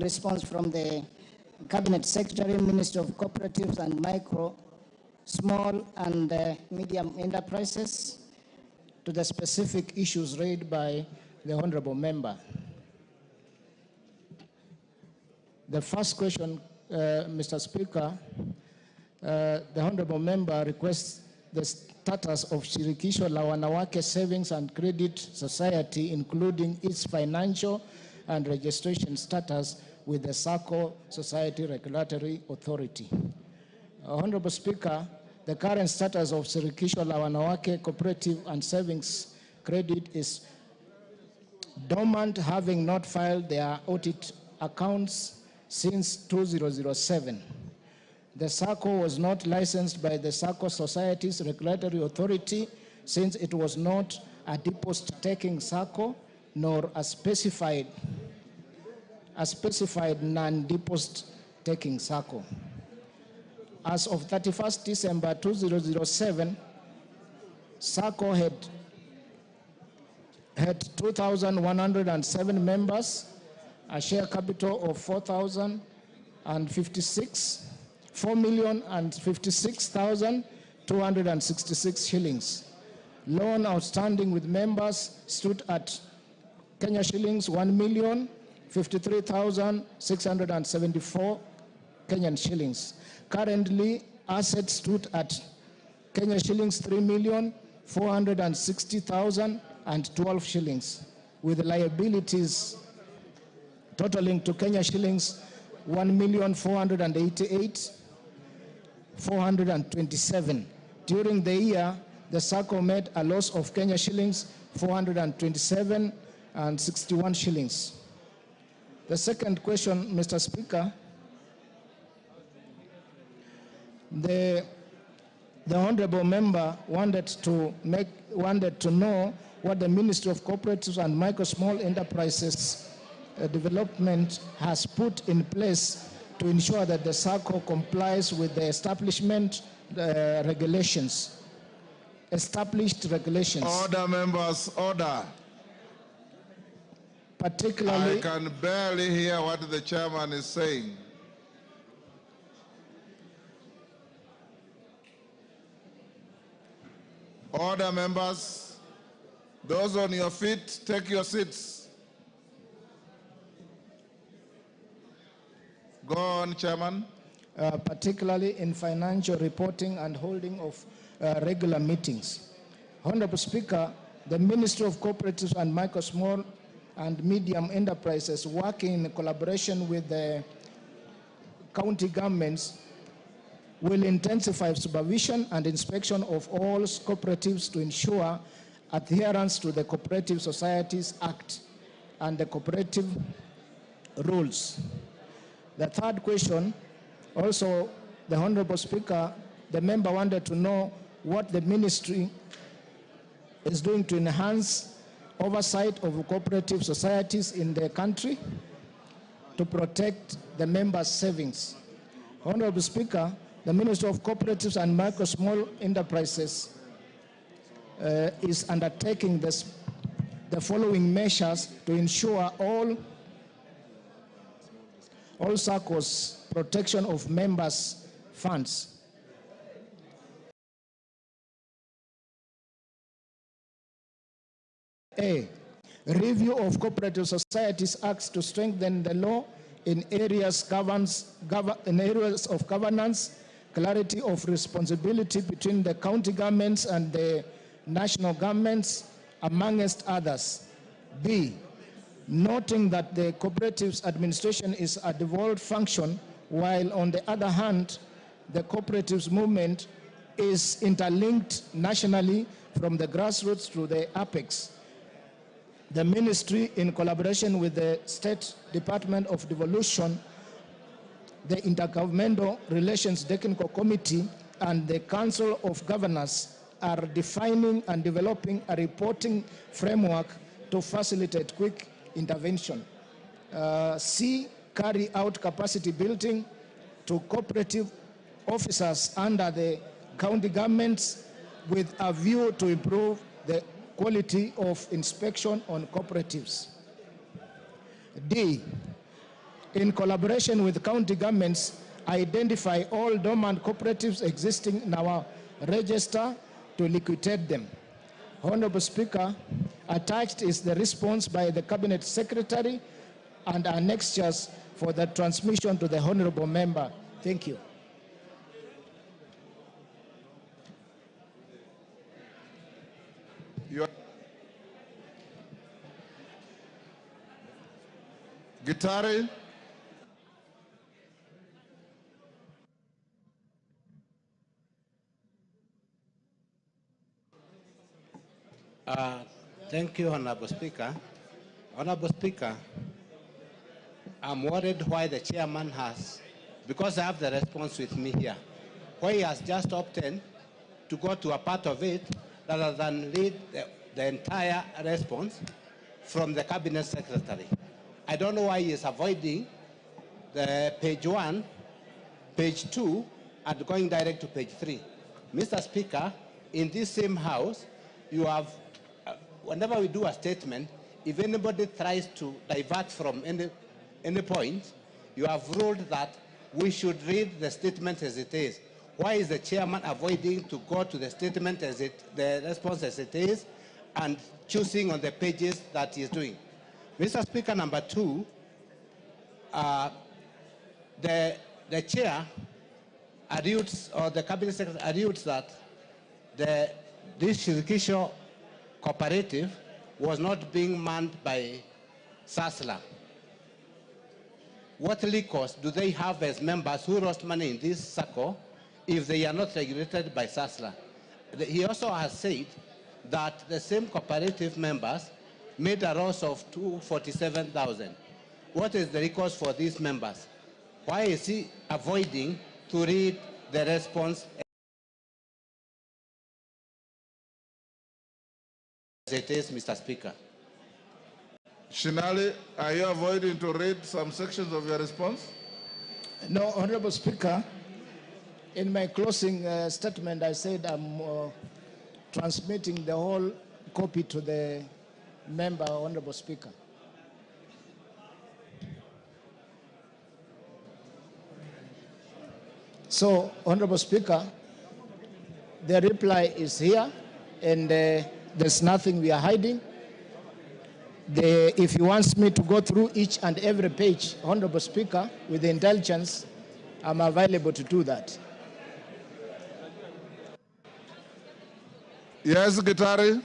response from the Cabinet Secretary, Minister of Cooperatives and Micro, Small and Medium Enterprises to the specific issues raised by the Honorable Member. The first question, Mr. Speaker, the Honorable Member requests the status of Shirikisho la Wanawake Savings and Credit Society, including its financial and registration status with the SACCO Society Regulatory Authority. Honorable Speaker, the current status of Shirikisho la Wanawake Cooperative and Savings Credit is dormant, having not filed their audit accounts since 2007. The SACCO was not licensed by the SACCO Society's Regulatory Authority since it was not a deposit-taking SACCO nor a specified non-deposit-taking SACCO. As of 31st December 2007, SACCO had 2,107 members, a share capital of 4,056,266 shillings. Loan outstanding with members stood at Kenya shillings 1,053,674 Kenyan shillings. Currently, assets stood at Kenya shillings 3,460,012 shillings, with liabilities totaling to Kenya shillings 1,488,427. During the year, the SACCO made a loss of Kenya shillings 427.61 shillings. The second question, Mr. Speaker, the Honorable Member wanted to know what the Ministry of Cooperatives and Micro Small Enterprises Development has put in place to ensure that the SACCO complies with the established regulations. Order, members, order. Particularly, I can barely hear what the chairman is saying. Order, members. Those on your feet, take your seats. Go on, Chairman. Particularly in financial reporting and holding of regular meetings. Honorable Speaker, the Ministry of Cooperatives and Micro, Small and Medium Enterprises, working in collaboration with the county governments, will intensify supervision and inspection of all cooperatives to ensure adherence to the Cooperative Societies Act and the cooperative rules. The third question, also the Honorable Speaker, the member wanted to know what the ministry is doing to enhance oversight of cooperative societies in the country to protect the members' savings. Honorable Speaker, the Minister of Cooperatives and Micro Small Enterprises is undertaking the following measures to ensure all SACCOs protection of members' funds. A, review of Cooperative Societies Acts to strengthen the law in areas of governance, clarity of responsibility between the county governments and the national governments, amongst others. B, noting that the cooperatives administration is a devolved function, while on the other hand, the cooperatives movement is interlinked nationally from the grassroots to the apex. The ministry, in collaboration with the State Department of Devolution, the Intergovernmental Relations Technical Committee, and the Council of Governors, are defining and developing a reporting framework to facilitate quick intervention. C, carry out capacity building to cooperative officers under the county governments with a view to improve the quality of inspection on cooperatives. D, in collaboration with county governments, identify all dormant cooperatives existing in our register to liquidate them. Honorable Speaker, attached is the response by the Cabinet Secretary and annexures for the transmission to the Honorable Member. Thank you. Gitari. Thank you, Honorable Speaker. Honorable Speaker, I'm worried why the chairman has, because I have the response with me here, why he has just opted to go to a part of it rather than read the entire response from the Cabinet Secretary. I don't know why he is avoiding the page 1, page 2, and going direct to page 3. Mr. Speaker, in this same House, you have, whenever we do a statement, if anybody tries to divert from any point, you have ruled that we should read the statement as it is. Why is the chairman avoiding to go to the statement as the response as it is, and choosing on the pages that he is doing? Mr. Speaker, number 2, the chair alludes, or the Cabinet Secretary alludes that this Shirikisho cooperative was not being manned by SASLA. What recourse do they have as members who lost money in this circle if they are not regulated by SASLA? He also has said that the same cooperative members made a loss of 247,000. What is the recourse for these members? Why is he avoiding to read the response as it is, Mr. Speaker? Shinali, are you avoiding to read some sections of your response? No, Honorable Speaker, in my closing statement, I said I'm transmitting the whole copy to the member, Honorable Speaker. So, Honorable Speaker, the reply is here, and there's nothing we are hiding. If he wants me to go through each and every page, Honorable Speaker, with the intelligence, I'm available to do that. Yes, Gitari.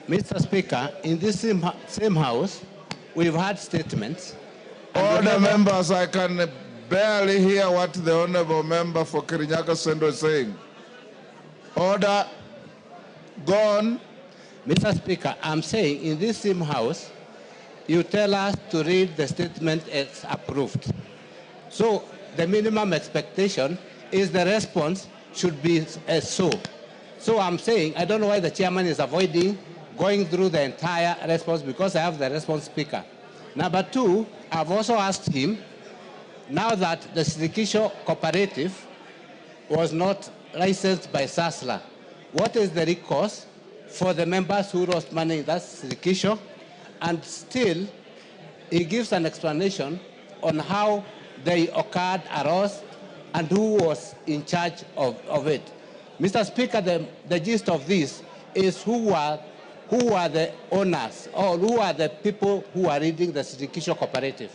Mr. Speaker, in this same House, we've had statements. All the members, I can barely hear what the Honorable Member for Kirinyaga Central is saying. Order. Go on. Mr. Speaker, I'm saying in this same House, you tell us to read the statement as approved. So the minimum expectation is the response should be as so. So I'm saying, I don't know why the chairman is avoiding going through the entire response, because I have the response, Speaker. Number 2, I've also asked him, now that the Shirikisho cooperative was not licensed by SASLA, what is the recourse for the members who lost money in that Shirikisho? And still, he gives an explanation on how they occurred, arose, and who was in charge of it. Mr. Speaker, the gist of this is who are the owners, or who are the people who are leading the Shirikisho cooperative?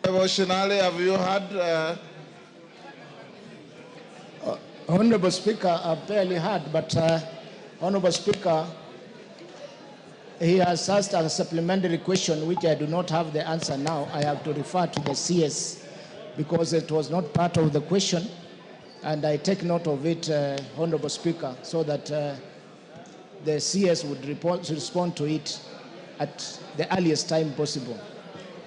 Shinali, have you had... Honorable Speaker, I've barely heard, but Honorable Speaker, he has asked a supplementary question which I do not have the answer now. I have to refer to the CS because it was not part of the question, and I take note of it, Honorable Speaker, so that the CS would respond to it at the earliest time possible.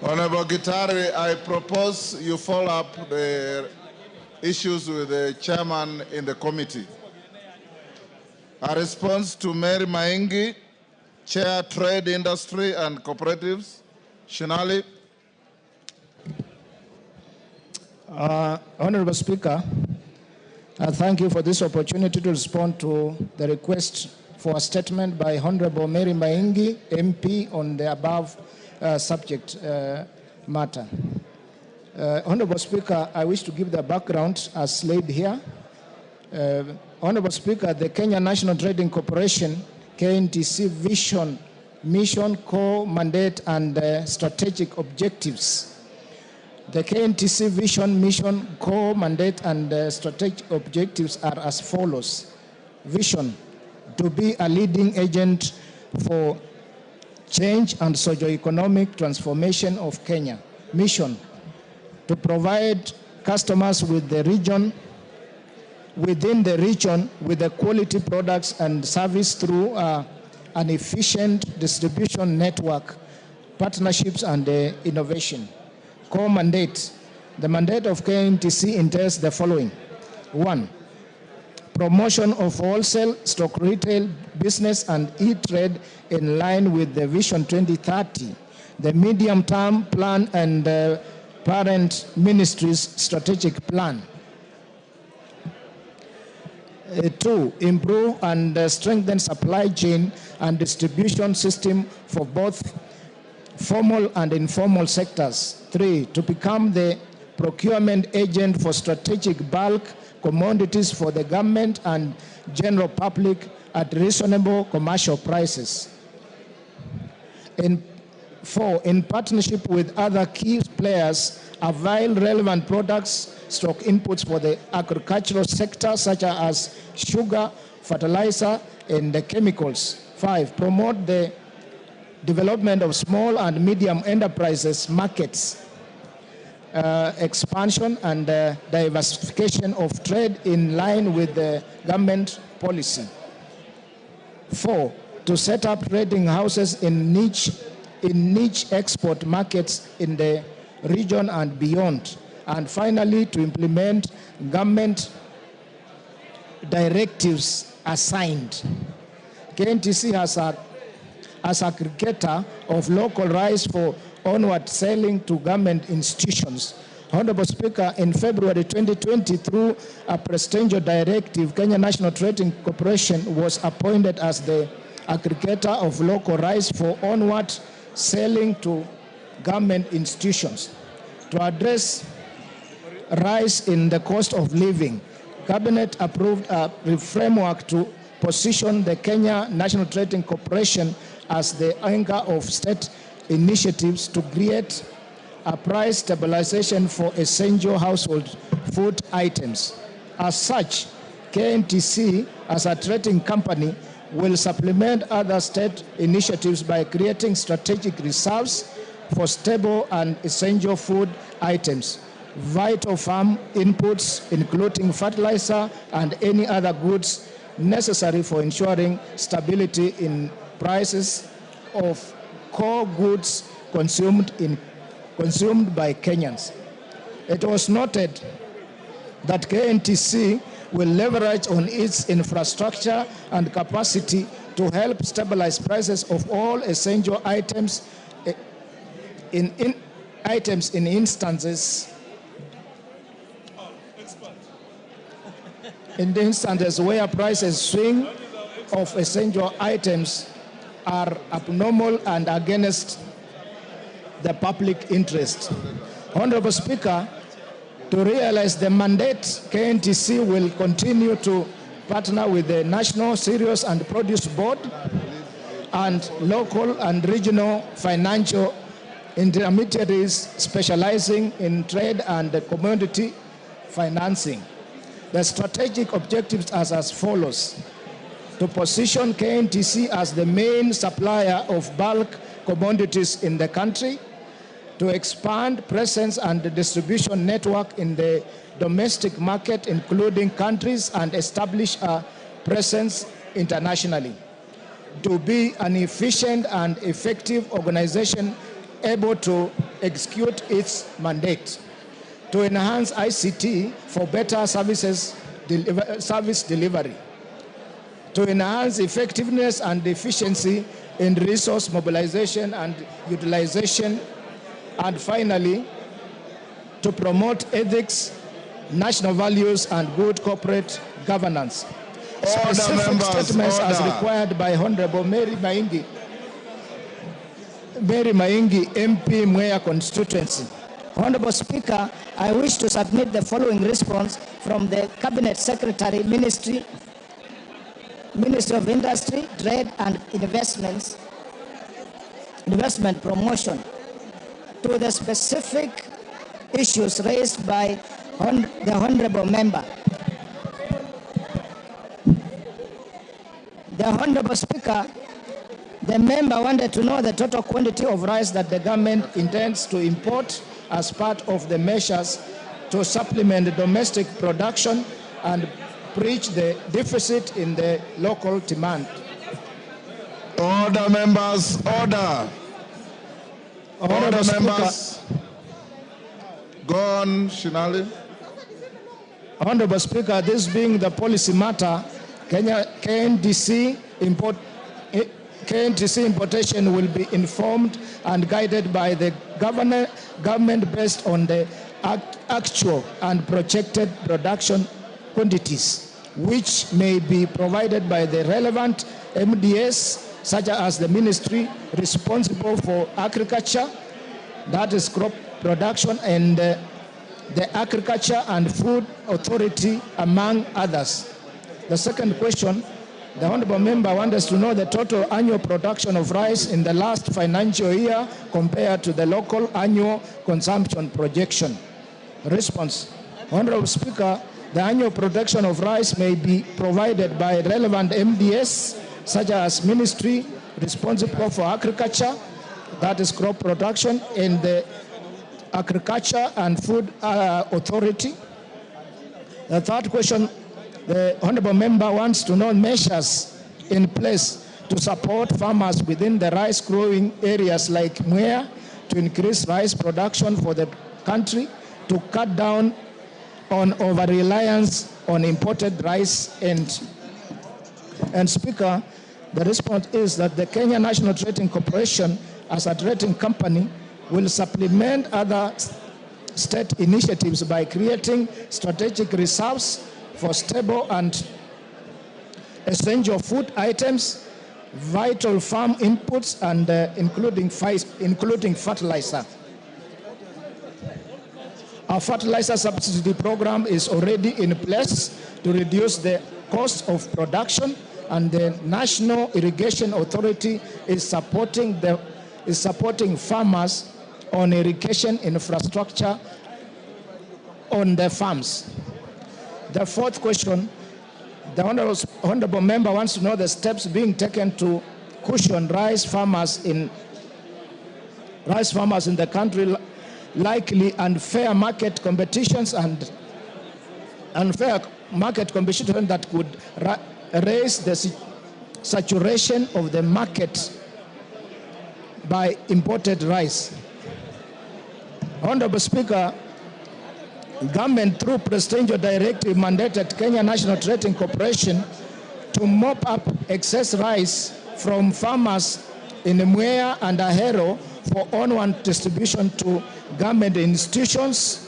Honorable Gitari, I propose you follow up the issues with the chairman in the committee. A response to Mary Maingi, Chair Trade Industry and Cooperatives. Shinali. Honorable Speaker, thank you for this opportunity to respond to the request for a statement by Honorable Mary Maingi, MP, on the above subject matter. Honorable Speaker, I wish to give the background as laid here. Honorable Speaker, the Kenya National Trading Corporation, KNTC vision, mission, core mandate, and strategic objectives. The KNTC vision, mission, core mandate, and strategic objectives are as follows. Vision, to be a leading agent for change and socio-economic transformation of Kenya. Mission, to provide customers with the region, within the region, with the quality products and service through an efficient distribution network, partnerships, and innovation. Core mandate. The mandate of KNTC entails the following. 1. Promotion of wholesale, stock retail, business, and e-trade in line with the Vision 2030, the medium-term plan, and parent ministry's strategic plan. 2, improve and strengthen supply chain and distribution system for both formal and informal sectors. 3, to become the procurement agent for strategic bulk commodities for the government and general public at reasonable commercial prices. 4, in partnership with other key players, avail relevant products, stock inputs for the agricultural sector, such as sugar, fertilizer, and the chemicals. 5, promote the development of small and medium enterprises markets, expansion and diversification of trade in line with the government policy. 4, to set up trading houses in niche export markets in the region and beyond. And finally, to implement government directives assigned. KNTC as aggregator of local rice for onward selling to government institutions. Honorable Speaker, in February 2020, through a presidential directive, Kenya National Trading Corporation was appointed as the aggregator of local rice for onward selling to government institutions. To address rise in the cost of living, Cabinet approved a framework to position the Kenya National Trading Corporation as the anchor of state initiatives to create a price stabilization for essential household food items. As such, KNTC, as a trading company, will supplement other state initiatives by creating strategic reserves for stable and essential food items, vital farm inputs, including fertilizer and any other goods necessary for ensuring stability in prices of core goods consumed by Kenyans. It was noted that KNTC will leverage on its infrastructure and capacity to help stabilize prices of all essential items in instances where prices swing of essential items are abnormal and against the public interest. Honorable Speaker, to realize the mandate, KNTC will continue to partner with the National Cereals and Produce Board and local and regional financial intermediaries specializing in trade and commodity financing. The strategic objectives are as follows: to position KNTC as the main supplier of bulk commodities in the country, to expand presence and the distribution network in the domestic market, including countries, and establish a presence internationally, to be an efficient and effective organization able to execute its mandate, to enhance ICT for better service delivery, to enhance effectiveness and efficiency in resource mobilization and utilization, and finally, to promote ethics, national values, and good corporate governance. specific members, statements as order. required by Honorable Mary Maingi, MP, Mwea constituency. Honorable Speaker, I wish to submit the following response from the Cabinet Secretary, Ministry of Industry, Trade and Investment Promotion, to the specific issues raised by the Honorable Member. The Honorable Speaker, the member wanted to know the total quantity of rice that the government intends to import as part of the measures to supplement domestic production and bridge the deficit in the local demand. Order, members, order. Order, members. Go on, Shinali. Honorable Speaker, this being the policy matter, KNDC importation will be informed and guided by the government based on the actual and projected production quantities, which may be provided by the relevant MDS, such as the ministry responsible for agriculture, that is crop production, and the Agriculture and Food Authority, among others. The second question, the Honorable Member wants us to know the total annual production of rice in the last financial year compared to the local annual consumption projection. Response. Honorable Speaker, the annual production of rice may be provided by relevant MDS, such as Ministry responsible for agriculture, that is crop production, and the Agriculture and Food Authority. The third question, the Honorable Member wants to know measures in place to support farmers within the rice growing areas like Mwea to increase rice production for the country, to cut down on over-reliance on imported rice. And Speaker, the response is that the Kenya National Trading Corporation, as a trading company, will supplement other state initiatives by creating strategic reserves for stable and essential food items, vital farm inputs, and including fertilizer. Our fertilizer subsidy program is already in place to reduce the cost of production, and the National Irrigation Authority is supporting farmers on irrigation infrastructure on their farms. The fourth question, the Honorable Member wants to know the steps being taken to cushion rice farmers in the country, likely unfair market competitions and unfair market competition that could raise the saturation of the market by imported rice. Honorable Speaker, government through presidential directive mandated Kenya National Trading Corporation to mop up excess rice from farmers in Mwea and Ahero for onward distribution to government institutions.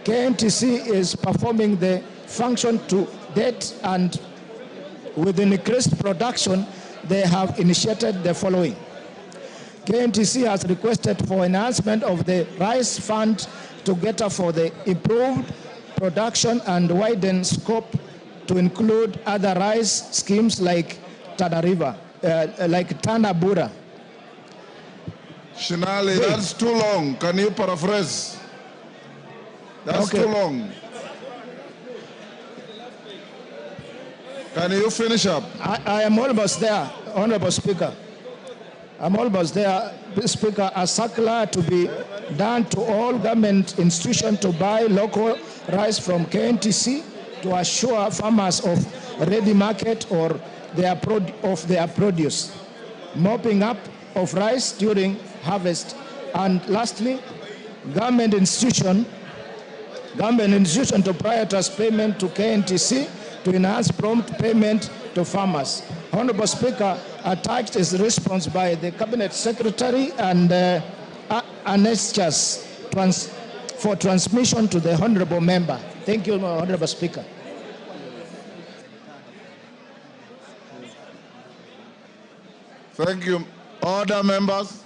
KNTC is performing the function to date, and with increased production, they have initiated the following. KNTC has requested for enhancement of the rice fund together for the improved production and widen scope to include other rice schemes like Tana Bura. Shinali, that's too long. Can you paraphrase? That's okay. Too long. Can you finish up? I am almost there, Honorable Speaker. I'm almost there, Speaker. A circular to be done to all government institutions to buy local rice from KNTC to assure farmers of ready market or of their produce, mopping up of rice during harvest. And lastly, government institution to prioritize payment to KNTC to enhance prompt payment to farmers. Honorable Speaker, attached is response by the Cabinet Secretary and annexures for transmission to the Honorable Member. Thank you, Honorable Speaker. Thank you. Order, members.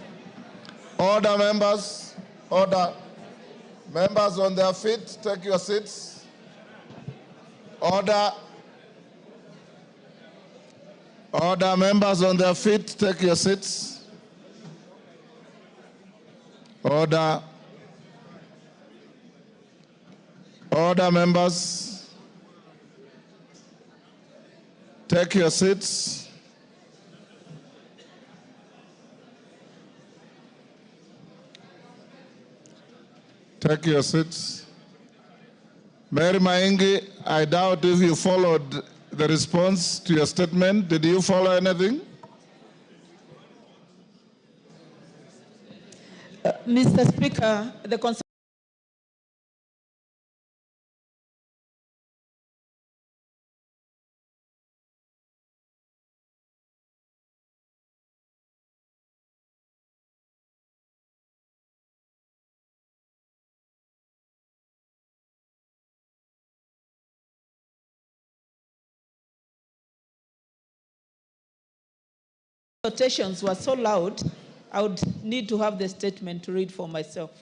Order, members. Order. Members on their feet, take your seats. Order. Order, members on their feet, take your seats. Order. Order, members. Take your seats. Take your seats. Mary Maingi, I doubt if you followed the response to your statement. Did you follow anything? Mr. Speaker, the consultations were so loud, I would need to have the statement to read for myself.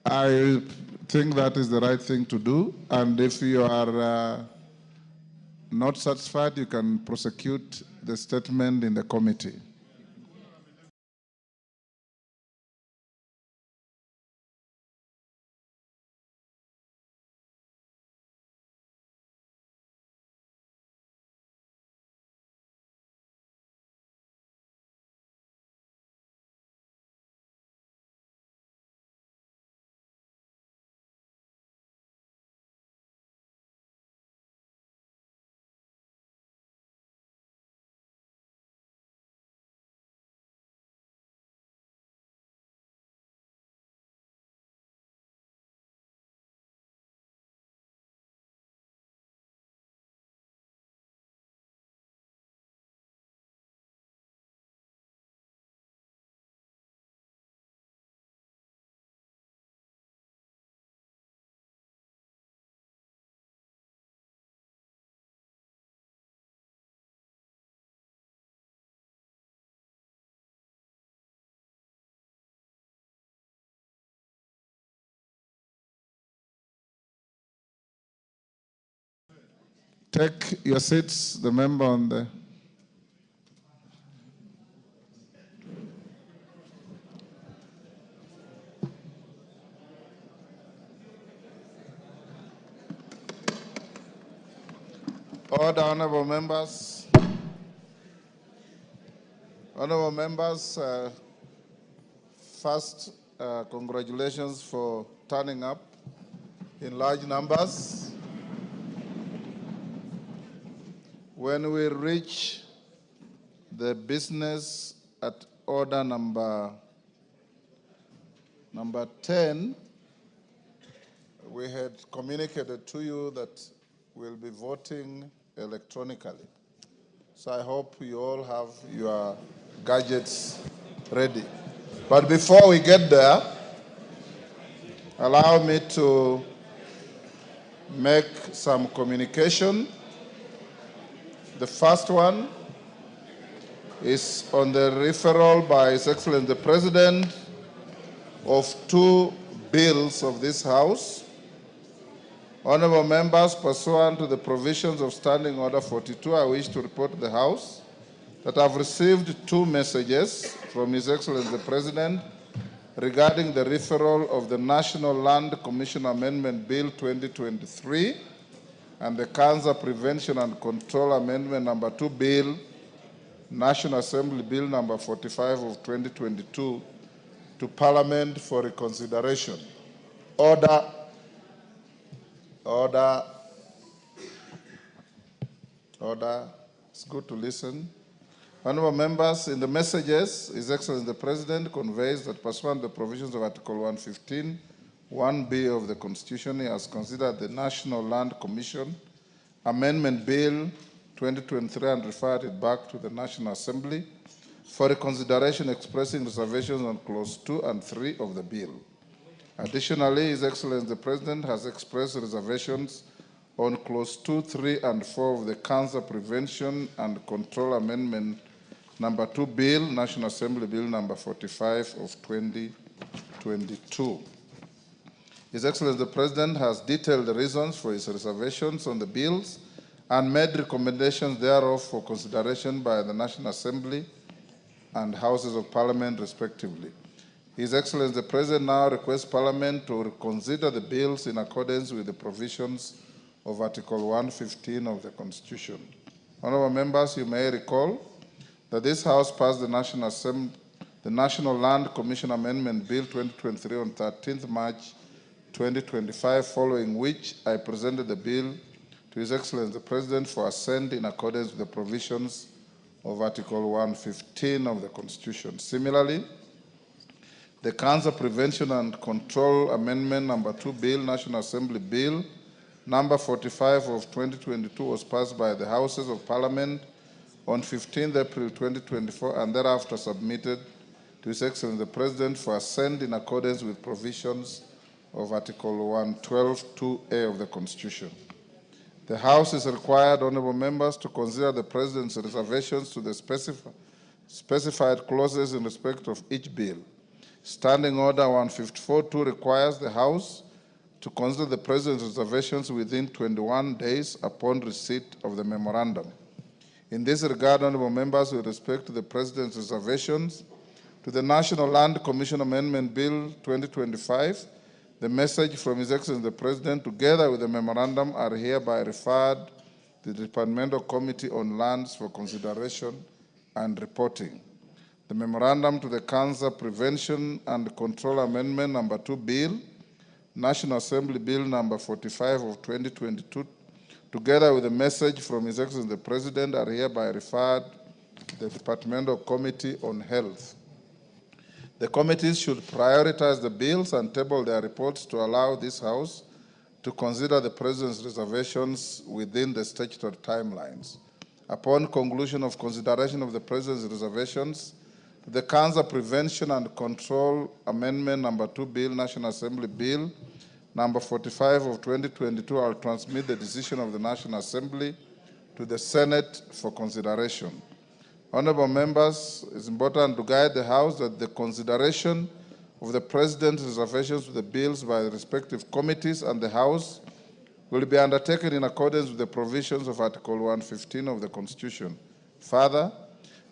I think that is the right thing to do. And if you are not satisfied, you can prosecute the statement in the committee. Take your seats, the member on the... Order, honorable members. Honorable members, first, congratulations for turning up in large numbers. When we reach the business at order number 10, we had communicated to you that we'll be voting electronically. So I hope you all have your gadgets ready. But before we get there, allow me to make some communication. The first one is on the referral by His Excellency the President of 2 bills of this House. Honorable members, pursuant to the provisions of Standing Order 42, I wish to report to the House that I've received 2 messages from His Excellency the President regarding the referral of the National Land Commission Amendment Bill 2023 and the Cancer Prevention and Control Amendment number 2 Bill, National Assembly Bill number 45 of 2022 to Parliament for reconsideration. Order. Order. Order. It's good to listen. Honorable members, in the messages, His Excellency the President conveys that pursuant to the provisions of Article 115, 1B of the Constitution, he has considered the National Land Commission Amendment Bill 2023 and referred it back to the National Assembly for reconsideration, expressing reservations on Clause 2 and 3 of the bill. Additionally, His Excellency the President has expressed reservations on Clause 2, 3, and 4 of the Cancer Prevention and Control Amendment number 2 bill, National Assembly Bill number 45 of 2022. His Excellency the President has detailed the reasons for his reservations on the bills and made recommendations thereof for consideration by the National Assembly and Houses of Parliament respectively. His Excellency the President now requests Parliament to reconsider the bills in accordance with the provisions of Article 115 of the Constitution. Honourable members, you may recall that this House passed the National Land Commission Amendment Bill 2023 on 13th March 2025, following which I presented the bill to His Excellency the President for assent in accordance with the provisions of Article 115 of the Constitution. Similarly, the Cancer Prevention and Control Amendment number 2 Bill, National Assembly Bill number 45 of 2022 was passed by the Houses of Parliament on 15th April 2024 and thereafter submitted to His Excellency the President for assent in accordance with provisions of Article 112(2)(a) of the Constitution. The House is required, honourable members, to consider the President's reservations to the specified clauses in respect of each bill. Standing Order 154.2 requires the House to consider the President's reservations within 21 days upon receipt of the memorandum. In this regard, honourable members, with respect to the President's reservations to the National Land Commission Amendment Bill 2025, the message from His Excellency the President, together with the memorandum, are hereby referred to the Departmental Committee on Lands for consideration and reporting. The memorandum to the Cancer Prevention and Control Amendment number 2 Bill, National Assembly Bill number 45 of 2022, together with a message from His Excellency the President, are hereby referred to the Departmental Committee on Health. The committees should prioritize the bills and table their reports to allow this House to consider the President's reservations within the statutory timelines. Upon conclusion of consideration of the President's reservations, the Cancer Prevention and Control Amendment number 2 Bill, National Assembly Bill number 45 of 2022, I'll transmit the decision of the National Assembly to the Senate for consideration. Honourable members, it's important to guide the House that the consideration of the President's reservations to the bills by the respective committees and the House will be undertaken in accordance with the provisions of Article 115 of the Constitution. Further,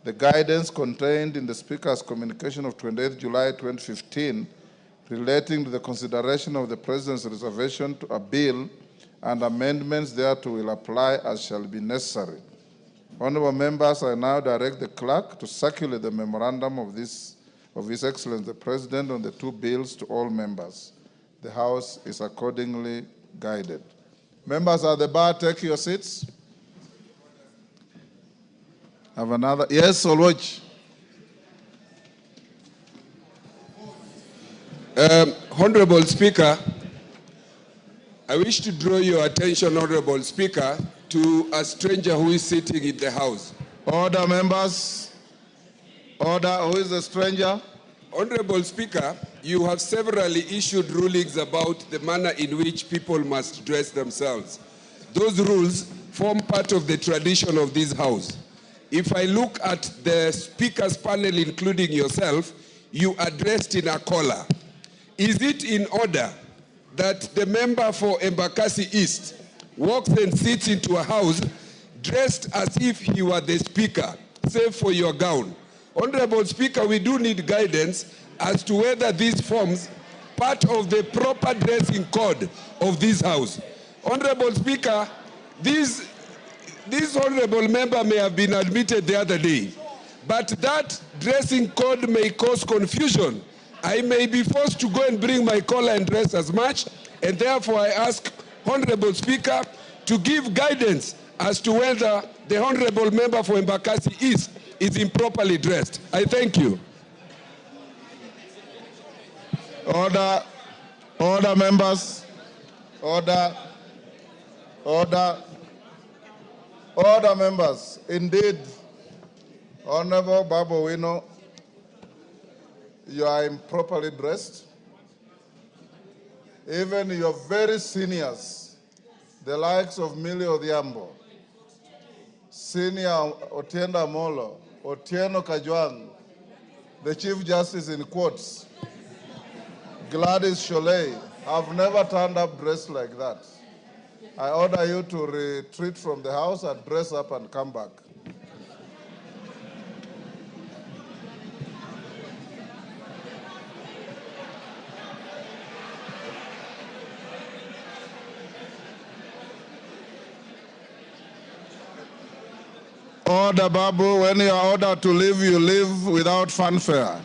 the guidance contained in the Speaker's communication of 28 July 2015 relating to the consideration of the President's reservation to a bill and amendments thereto will apply as shall be necessary. Honourable members, I now direct the Clerk to circulate the memorandum of His Excellency the President on the 2 bills to all members. The House is accordingly guided. Members at the bar, take your seats. Have another? Yes, Olwach. Honourable Speaker, I wish to draw your attention, Honourable Speaker, to a stranger who is sitting in the House. Order, members. Order. Who is the stranger? Honourable Speaker, you have severally issued rulings about the manner in which people must dress themselves. Those rules form part of the tradition of this House. If I look at the Speaker's panel, including yourself, you are dressed in a collar. Is it in order that the member for Embakasi East walks and sits into a house dressed as if he were the Speaker, save for your gown? Honourable Speaker, we do need guidance as to whether this forms part of the proper dressing code of this House. Honourable Speaker, this honourable member may have been admitted the other day, but that dressing code may cause confusion. I may be forced to go and bring my collar and dress as much, and therefore I ask Honourable Speaker to give guidance as to whether the honourable member for Embakasi East is improperly dressed. I thank you. Order. Order, members. Order. Order. Order, members. Indeed, Honourable Babu Wino, you are improperly dressed. Even your very seniors, the likes of Millie Odhiambo, Senior Otienda Molo, Otieno Kajwang, the Chief Justice in quotes, Gladys Sholay, have never turned up dressed like that. I order you to retreat from the house and dress up and come back. Order, Babu. When you are ordered to leave, you leave without fanfare.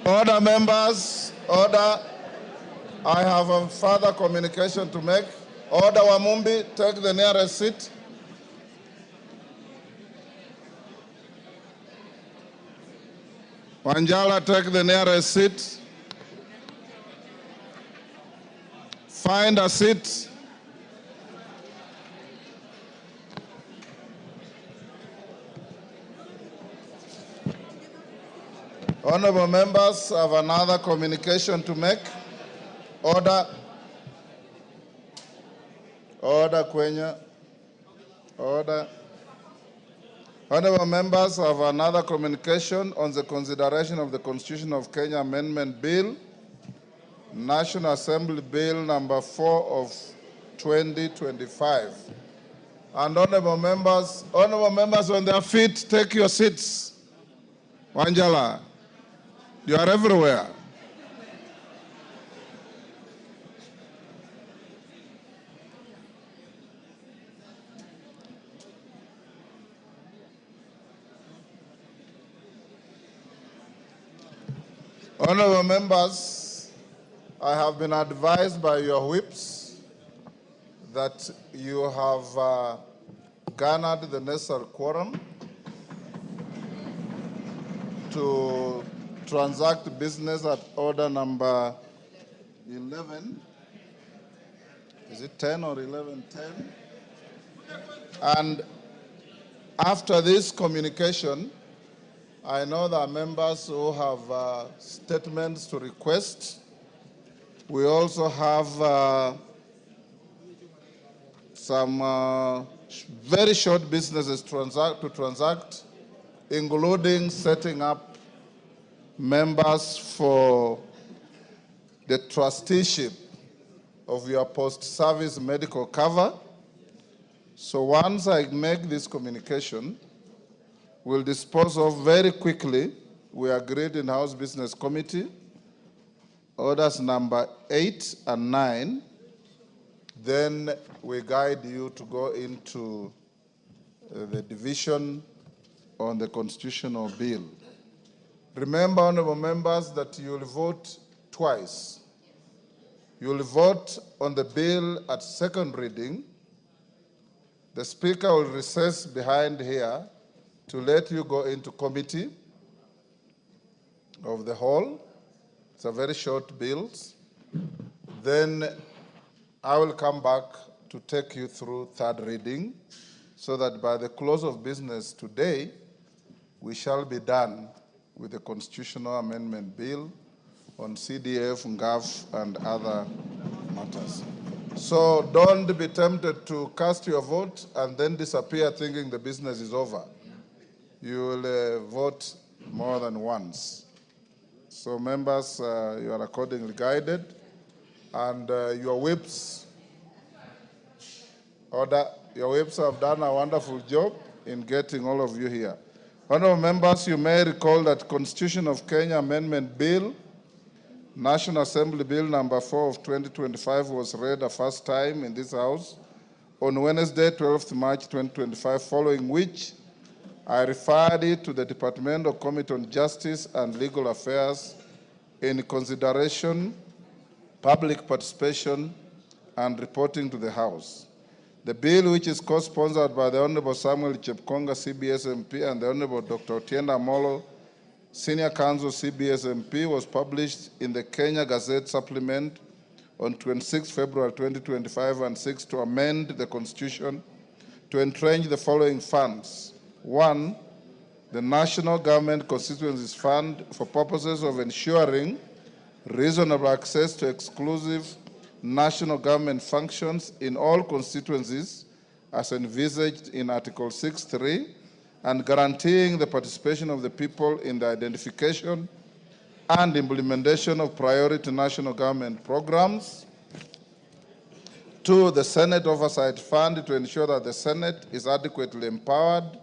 Order, members. Order. I have a further communication to make. Order, Wamumbi. Take the nearest seat. Wanjala, take the nearest seat. Find a seat. Honorable members, I have another communication to make. Order. Order, Kwenya. Order. Honorable members, I have another communication on the consideration of the Constitution of Kenya Amendment Bill, National Assembly Bill number 4 of 2025. And honorable members on their feet, take your seats. Wanjala, you are everywhere. Honorable members, I have been advised by your whips that you have garnered the necessary quorum to transact business at order number 11. Is it 10 or 11? 10. And after this communication, I know there are members who have statements to request. We also have some very short businesses to transact, including setting up members for the trusteeship of your post-service medical cover. So once I make this communication, we'll dispose of very quickly. We agreed in House Business Committee, orders number 8 and 9. Then we guide you to go into the division on the constitutional bill. Remember, honorable members, that you'll vote twice. You'll vote on the bill at second reading. The Speaker will recess behind here to let you go into committee of the whole. It's a very short bill. Then I will come back to take you through third reading so that by the close of business today, we shall be done with the constitutional amendment bill on CDF, Ngcdf, and other matters. So don't be tempted to cast your vote and then disappear thinking the business is over. You will vote more than once. So members, you are accordingly guided. And your whips, your whips have done a wonderful job in getting all of you here. Honorable members, you may recall that Constitution of Kenya Amendment Bill, National Assembly Bill number 4 of 2025 was read a first time in this House on Wednesday, 12th March 2025, following which I referred it to the Departmental Committee on Justice and Legal Affairs in consideration, public participation, and reporting to the House. The bill, which is co-sponsored by the Honorable Samuel Chepkonga, CBS MP, and the Honorable Dr. Otienda Amollo, Senior Counsel, CBS MP, was published in the Kenya Gazette Supplement on 26 February 2025 and seeks to amend the Constitution to entrench the following funds. 1, the National Government Constituencies Fund for purposes of ensuring reasonable access to exclusive national government functions in all constituencies as envisaged in Article 6.3 and guaranteeing the participation of the people in the identification and implementation of priority national government programs. 2, the Senate Oversight Fund to ensure that the Senate is adequately empowered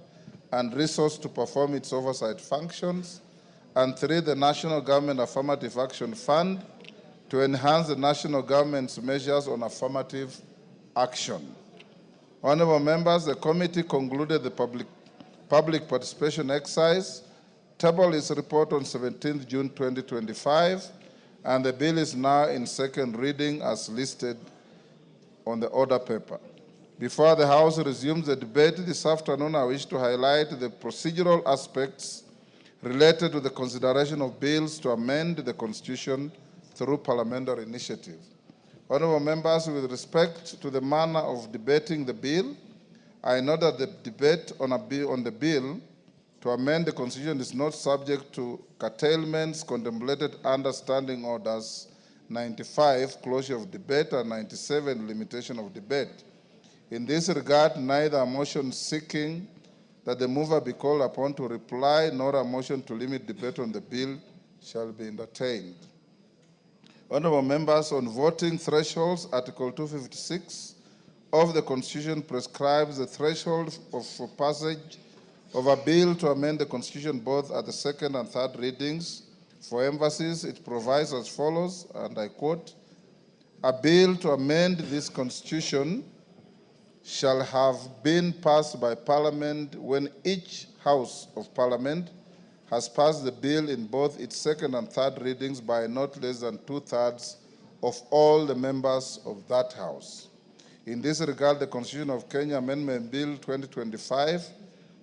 and resourced to perform its oversight functions. And 3, the National Government Affirmative Action Fund to enhance the national government's measures on affirmative action. Honorable members, the committee concluded the public participation exercise, tabled its report on 17th June 2025, and the bill is now in second reading as listed on the order paper. Before the House resumes the debate this afternoon, I wish to highlight the procedural aspects related to the consideration of bills to amend the Constitution through parliamentary initiative. Honorable members, with respect to the manner of debating the bill, I note that the debate on the bill to amend the Constitution is not subject to curtailments contemplated under Standing Orders 95, closure of debate, and 97, limitation of debate. In this regard, neither a motion seeking that the mover be called upon to reply nor a motion to limit debate on the bill shall be entertained. Honorable members, on voting thresholds, Article 256 of the Constitution prescribes the threshold for passage of a bill to amend the Constitution both at the second and third readings. For emphasis, it provides as follows, and I quote, "A bill to amend this Constitution shall have been passed by Parliament when each House of Parliament has passed the bill in both its second and third readings by not less than 2/3 of all the members of that House." In this regard, the Constitution of Kenya Amendment Bill 2025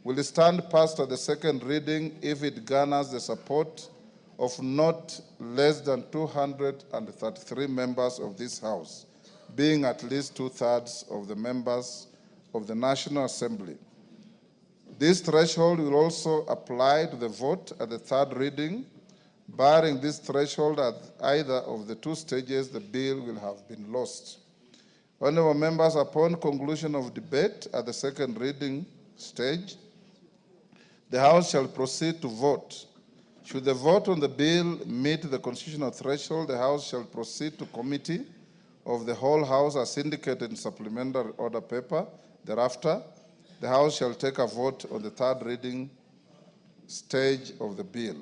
will stand passed at the second reading if it garners the support of not less than 233 members of this House, being at least 2/3 of the members of the National Assembly. This threshold will also apply to the vote at the third reading. Barring this threshold at either of the two stages, the bill will have been lost. Honorable members, upon conclusion of debate at the second reading stage, the House shall proceed to vote. Should the vote on the bill meet the constitutional threshold, the House shall proceed to committee of the whole House as indicated in supplementary order paper. Thereafter, the House shall take a vote on the third reading stage of the bill.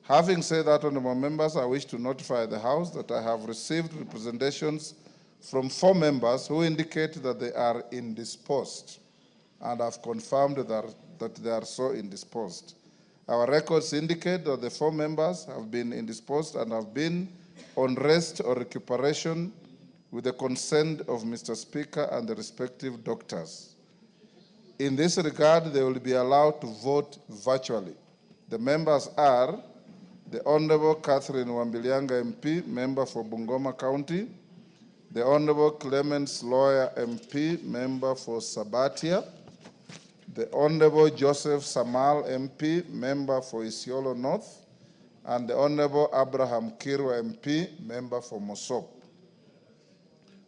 Having said that, honorable members, I wish to notify the House that I have received representations from 4 members who indicate that they are indisposed, and I've confirmed that they are so indisposed. Our records indicate that the 4 members have been indisposed and have been on rest or recuperation with the consent of Mr. Speaker and the respective doctors. In this regard, they will be allowed to vote virtually. The members are the Honorable Catherine Wambilianga MP, member for Bungoma County, the Honorable Clemens Lawyer MP, member for Sabatia, the Honorable Joseph Samal MP, member for Isiolo North, and the Honorable Abraham Kirwa MP, member for Mosop.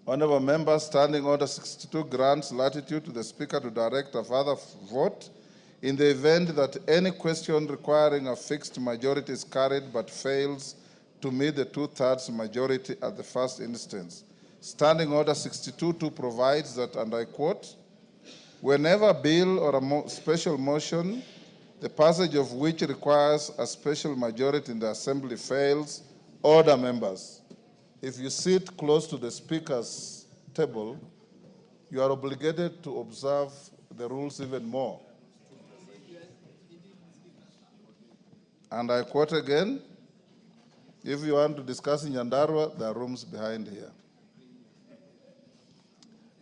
Honorable members, Standing Order 62 grants latitude to the Speaker to direct a further vote in the event that any question requiring a fixed majority is carried but fails to meet the 2/3 majority at the first instance. Standing Order 62 provides that, and I quote, "Whenever a bill or a special motion, the passage of which requires a special majority in the Assembly fails," order members. If you sit close to the Speaker's table, you are obligated to observe the rules even more. And I quote again, if you want to discuss in Nyandarua, there are rooms behind here.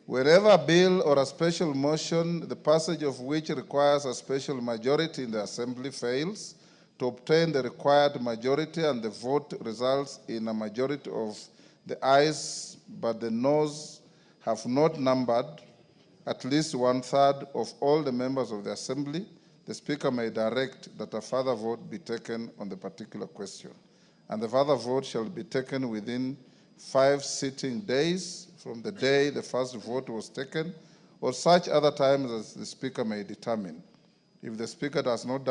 Wherever a bill or a special motion, the passage of which requires a special majority in the Assembly fails to obtain the required majority and the vote results in a majority of the ayes but the noes have not numbered at least 1/3 of all the members of the Assembly, the Speaker may direct that a further vote be taken on the particular question, and the further vote shall be taken within 5 sitting days from the day the first vote was taken, or such other times as the Speaker may determine. If the Speaker does not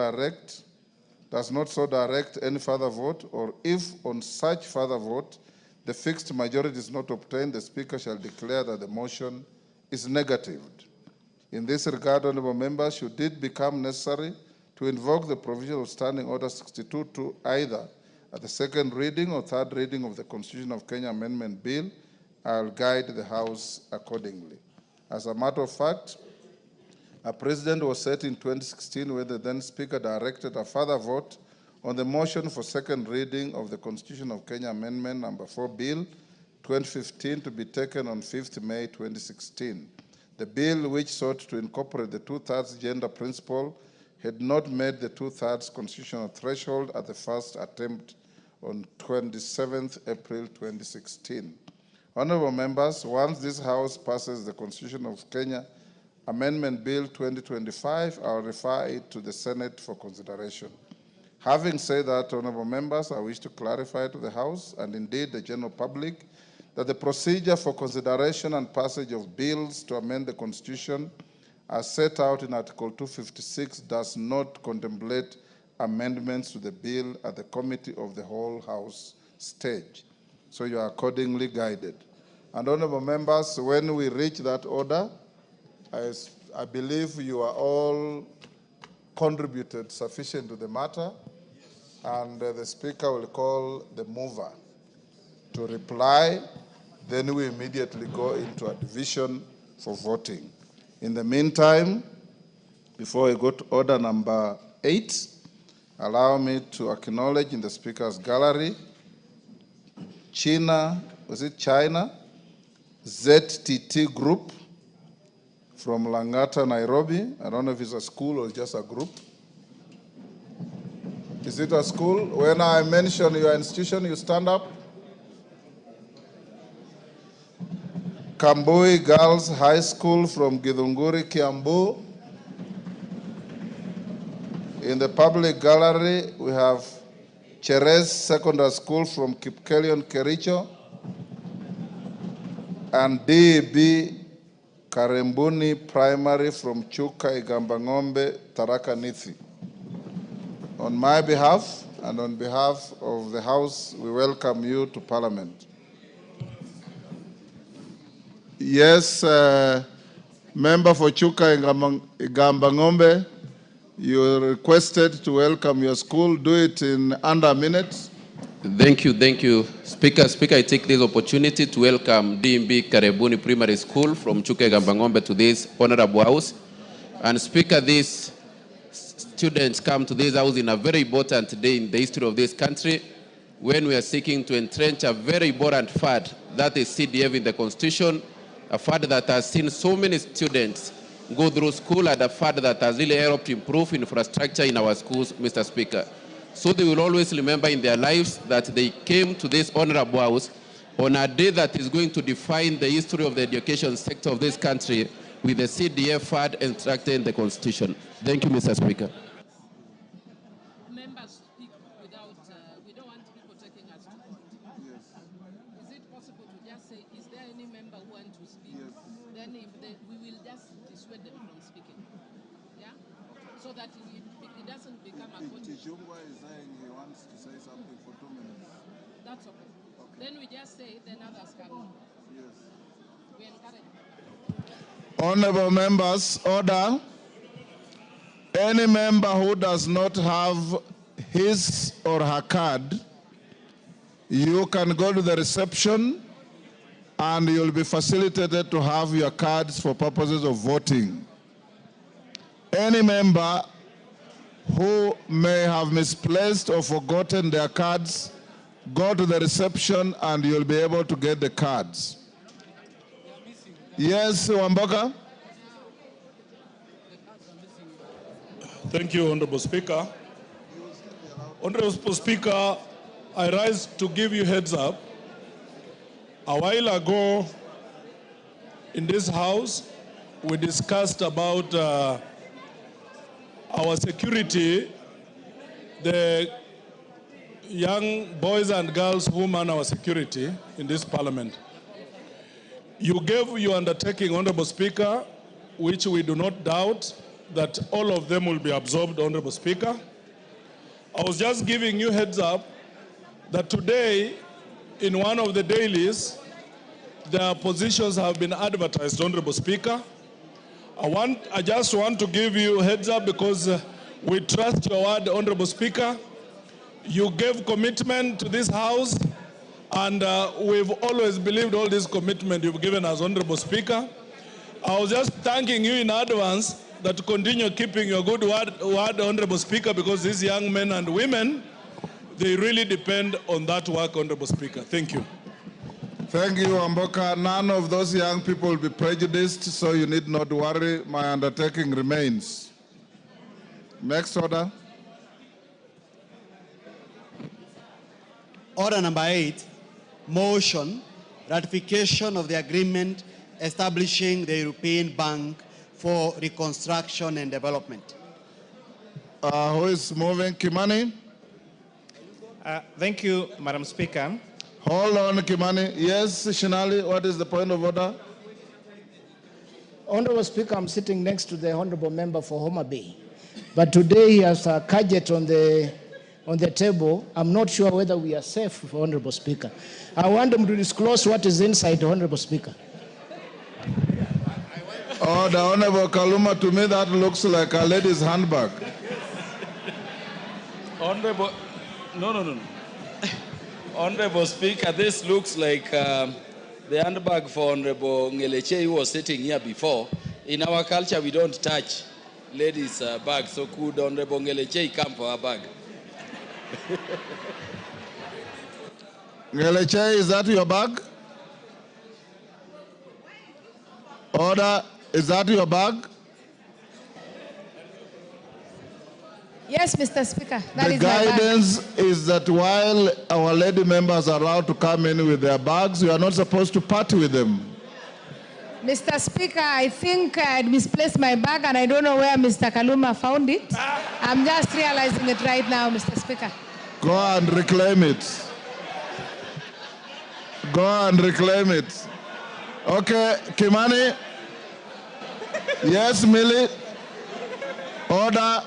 so direct any further vote, or if on such further vote the fixed majority is not obtained, the Speaker shall declare that the motion is negatived. In this regard, honorable members, should it become necessary to invoke the provision of Standing Order 62 to either at the second reading or third reading of the Constitution of Kenya Amendment Bill, I'll guide the House accordingly. As a matter of fact, a precedent was set in 2016 where the then Speaker directed a further vote on the motion for second reading of the Constitution of Kenya Amendment Number 4 Bill 2015 to be taken on 5th May 2016. The bill, which sought to incorporate the two-thirds gender principle, had not met the two-thirds constitutional threshold at the first attempt on 27th April 2016. Honorable members, once this House passes the Constitution of Kenya Amendment Bill 2025, I'll refer it to the Senate for consideration. Having said that, honorable members, I wish to clarify to the House and indeed the general public that the procedure for consideration and passage of bills to amend the Constitution as set out in Article 256 does not contemplate amendments to the bill at the Committee of the Whole House stage. So you are accordingly guided. And honorable members, when we reach that order, I believe you are all contributed sufficient to the matter, and the Speaker will call the mover to reply. Then we immediately go into a division for voting. In the meantime, before we go to order number 8, allow me to acknowledge in the Speaker's gallery, China ZTT Group from Langata, Nairobi. I don't know if it's a school or just a group. Is it a school? When I mention your institution, you stand up. Kambui Girls High School from Githunguri, Kiambu. In the public gallery, we have Cheres Secondary School from Kipkelion, Kericho, and DB Karembuni Primary from Chuka, Igambangombe, Tharaka Nithi. On my behalf and on behalf of the House, we welcome you to Parliament. Yes, member for Chuka, Igambangombe, you requested to welcome your school. Do it in under a minute. Thank you. Speaker, I take this opportunity to welcome DMB Karebuni Primary School from Chuka Gambangombe to this honorable house. And Speaker, these students come to this house in a very important day in the history of this country, when we are seeking to entrench a very important fact, that is CDF in the Constitution, a fact that has seen so many students go through school, and a fact that has really helped improve infrastructure in our schools, Mr. Speaker. So they will always remember in their lives that they came to this honorable house on a day that is going to define the history of the education sector of this country, with the CDF fund instructed in the Constitution. Thank you, Mr. Speaker. Members speak without, we don't want people taking us to court. Yes. Is it possible to just say, is there any member who wants to speak? Yes. Then if we will just dissuade them from speaking. Yeah? So that it doesn't become a court. Tishungwa is saying he wants to say something for 2 minutes. That's okay. Then we just say, then others come. Yes. We encourage. Honorable members, order. Any member who does not have his or her card, you can go to the reception and you'll be facilitated to have your cards for purposes of voting. Any member who may have misplaced or forgotten their cards, go to the reception and you'll be able to get the cards. Yes, Wamboka? Thank you, Honorable Speaker. Honorable Speaker, I rise to give you heads up. A while ago, in this House, we discussed about our security. The young boys and girls who man our security in this parliament. You gave your undertaking, Honorable Speaker, which we do not doubt that all of them will be absorbed, Honorable Speaker. I was just giving you heads up that today, in one of the dailies, their positions have been advertised, Honorable Speaker. I just want to give you heads up because we trust your word, Honorable Speaker. You gave commitment to this House, and we've always believed all this commitment you've given us, Honorable Speaker. I was just thanking you in advance that to continue keeping your good word, Honorable Speaker, because these young men and women, they really depend on that work, Honorable Speaker. Thank you. Thank you, Amboka. None of those young people will be prejudiced, so you need not worry. My undertaking remains. Next order. Order number 8, motion, ratification of the agreement establishing the European Bank for Reconstruction and Development. Who is moving? Kimani? Thank you, Madam Speaker. Hold on, Kimani. Yes, Shinali, what is the point of order? Honorable Speaker, I'm sitting next to the Honorable Member for Homa Bay. But today he has a gadget on the table. I'm not sure whether we are safe, Honorable Speaker. I want him to disclose what is inside, Honorable Speaker. Oh, the Honorable Kaluma, to me that looks like a lady's handbag. Honorable, no. Honorable Speaker, this looks like the handbag for Honorable Ngeleche, who was sitting here before. In our culture, we don't touch ladies' bags, so could Honorable Ngeleche come for her bag? Ngeleche, is that your bag? Order, is that your bag? Yes, Mr. Speaker. That the is my bag. guidance is that while our lady members are allowed to come in with their bags, we are not supposed to party with them. Mr. Speaker, I think I misplaced my bag and I don't know where Mr. Kaluma found it. I'm just realizing it right now, Mr. Speaker. Go and reclaim it. Go and reclaim it. Okay, Kimani? Yes, Millie? Order.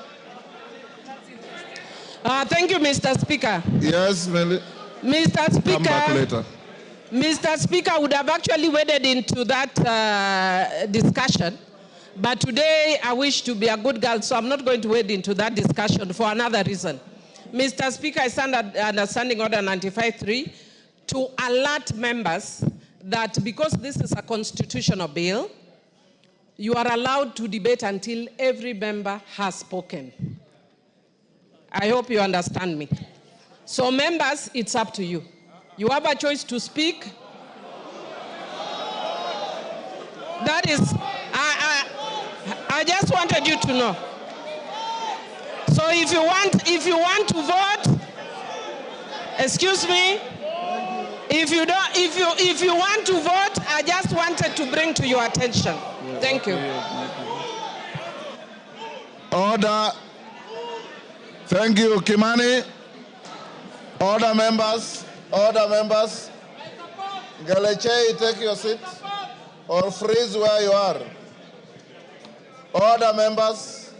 Thank you, Mr. Speaker. Yes, Millie? Mr. Speaker. Come back later. Mr. Speaker, I would have actually waded into that discussion, but today I wish to be a good girl, so I'm not going to wade into that discussion for another reason. Mr. Speaker, I stand under Standing Order 95.3 to alert members that because this is a constitutional bill, you are allowed to debate until every member has spoken. I hope you understand me. So members, it's up to you. You have a choice to speak. That is, I just wanted you to know. So if you want to vote, excuse me, if you want to vote, I just wanted to bring to your attention. Thank you. Order. Thank you, Kimani. Order, members. Order, members. Ngeleche, take your seat or freeze where you are. Order, members.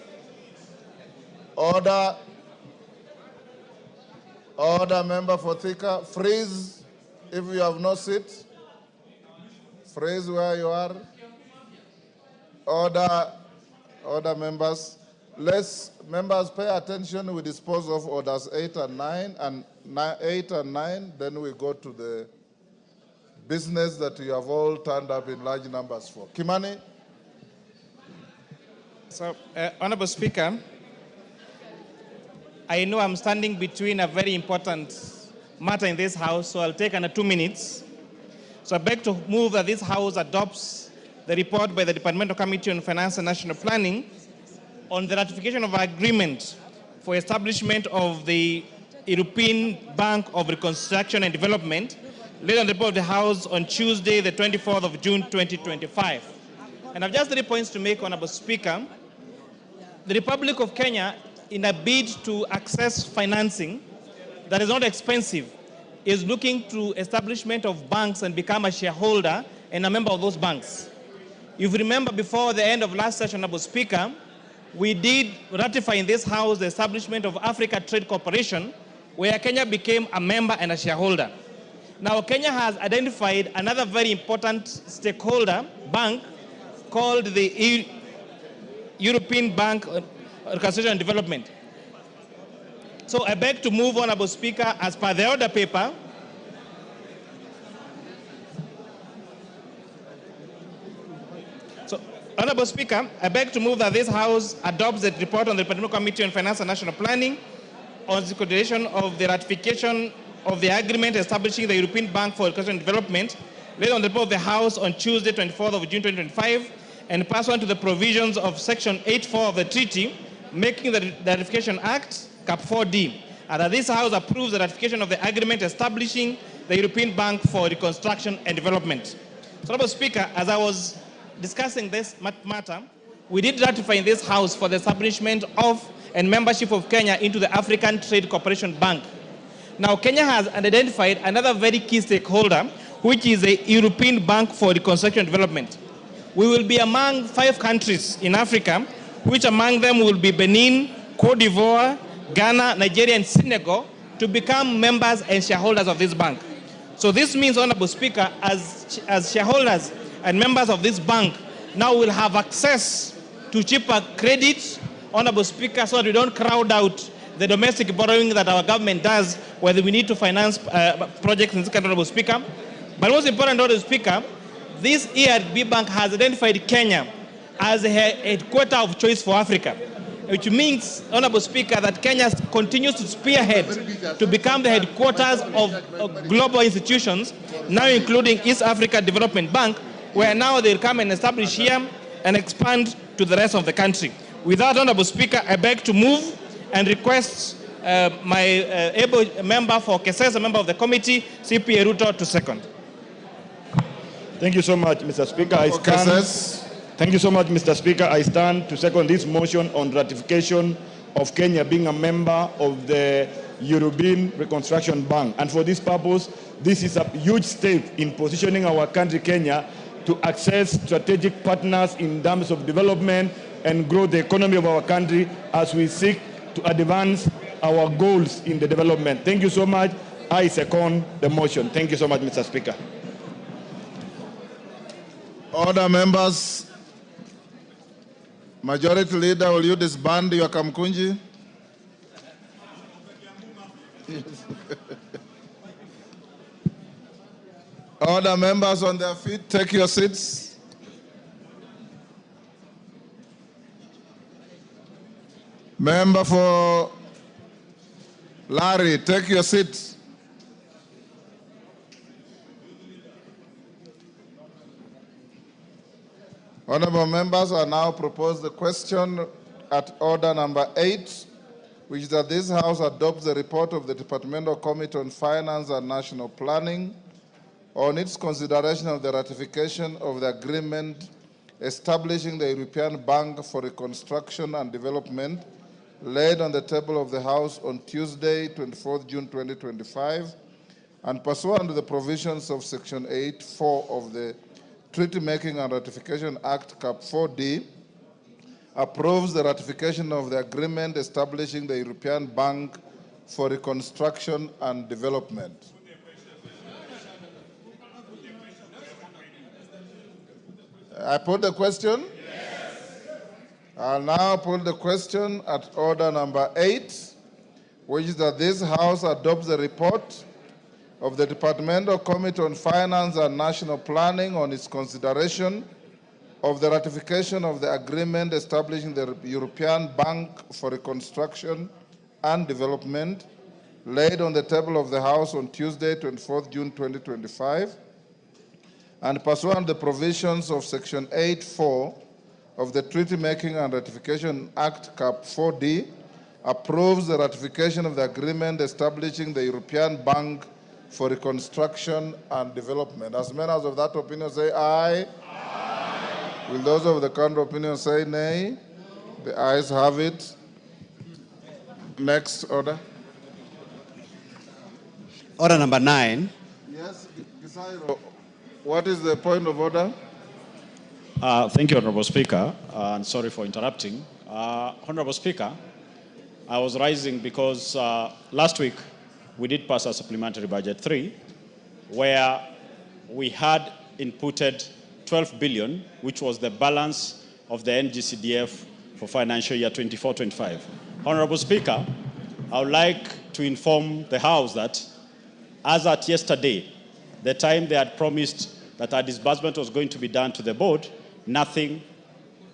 Order. Order, member for Thika. Freeze if you have no seat. Freeze where you are. Order. Order, members. Let's, members, pay attention. We dispose of orders 8 and 9, and 8 and 9, then we go to the business that you have all turned up in large numbers for. Kimani? So, Honorable Speaker, I know I'm standing between a very important matter in this House, so I'll take under 2 minutes. So I beg to move that this House adopts the report by the Departmental Committee on Finance and National Planning on the ratification of an agreement for establishment of the European Bank of Reconstruction and Development, laid on the report of the House on Tuesday, the 24th of June, 2025. And I've just 3 points to make, Honorable Speaker. The Republic of Kenya, in a bid to access financing that is not expensive is looking to establishment of banks and become a shareholder and a member of those banks. If you remember, before the end of last session, Honorable Speaker, we did ratify in this House the establishment of Africa Trade Corporation, where Kenya became a member and a shareholder. Now, Kenya has identified another very important stakeholder bank called the European Bank for Reconstruction and Development. So I beg to move, Honorable Speaker, as per the order paper, Honorable Speaker, I beg to move that this House adopts the report on the Departmental Committee on Finance and National Planning on the consideration of the ratification of the agreement establishing the European Bank for Reconstruction and Development, laid on the report of the House on Tuesday, 24th of June 2025, and pursuant to the provisions of Section 8.4 of the treaty, making the Ratification Act, Cap 4D, and that this House approves the ratification of the agreement establishing the European Bank for Reconstruction and Development. So, Honorable Speaker, as I was discussing this matter, we did ratify in this House for the establishment of and membership of Kenya into the African Trade Corporation Bank. Now, Kenya has identified another very key stakeholder, which is the European Bank for Reconstruction and Development. We will be among 5 countries in Africa, which among them will be Benin, Cote d'Ivoire, Ghana, Nigeria, and Senegal, to become members and shareholders of this bank. So this means, Honorable Speaker, as shareholders and members of this bank, now will have access to cheaper credit, Honorable Speaker, so that we don't crowd out the domestic borrowing that our government does, whether we need to finance projects in this country, Honorable Speaker. But most important, Honorable Speaker, this ERB bank has identified Kenya as a headquarter of choice for Africa, which means, Honorable Speaker, that Kenya continues to spearhead to become the headquarters of global institutions, now including East Africa Development Bank, where now they'll come and establish here and expand to the rest of the country. With that, Honorable Speaker, I beg to move and request my able member for Keses, a member of the committee, CP Eruto, to second. Thank you so much, Mr. Speaker. Thank you so much, Mr. Speaker. I stand to second this motion on ratification of Kenya being a member of the European Reconstruction Bank. And for this purpose, this is a huge step in positioning our country, Kenya, to access strategic partners in terms of development and grow the economy of our country as we seek to advance our goals in the development. Thank you so much. I second the motion. Thank you so much, Mr. Speaker. Order, members. Majority Leader, will you disband your Kamkunji? Order, members on their feet, take your seats. Member for Larry, take your seat. Honorable members, I now propose the question at order number 8, which is that this House adopts the report of the Departmental Committee on Finance and National Planning on its consideration of the ratification of the agreement establishing the European Bank for Reconstruction and Development, laid on the table of the House on Tuesday, 24th June 2025, and pursuant to the provisions of Section 8.4 of the Treaty Making and Ratification Act, Cap 4D, approves the ratification of the agreement establishing the European Bank for Reconstruction and Development. I put the question? Yes. I'll now put the question at order number 8, which is that this House adopts the report of the Departmental Committee on Finance and National Planning on its consideration of the ratification of the agreement establishing the European Bank for Reconstruction and Development, laid on the table of the House on Tuesday, 24th June 2025, and pursuant to the provisions of Section 8.4 of the Treaty Making and Ratification Act, Cap 4D, approves the ratification of the agreement establishing the European Bank for Reconstruction and Development. As members of that opinion say aye. Aye. Will those of the contrary opinion say nay? No. The ayes have it. Next order. Order number 9. Yes, Gisairo, what is the point of order? Thank you, Honorable Speaker, and sorry for interrupting. Honorable Speaker, I was rising because last week we did pass a supplementary budget 3, where we had inputted 12 billion, which was the balance of the Ngcdf for financial year 24-25. Honorable Speaker, I would like to inform the House that as at yesterday, the time they had promised that a disbursement was going to be done to the board, nothing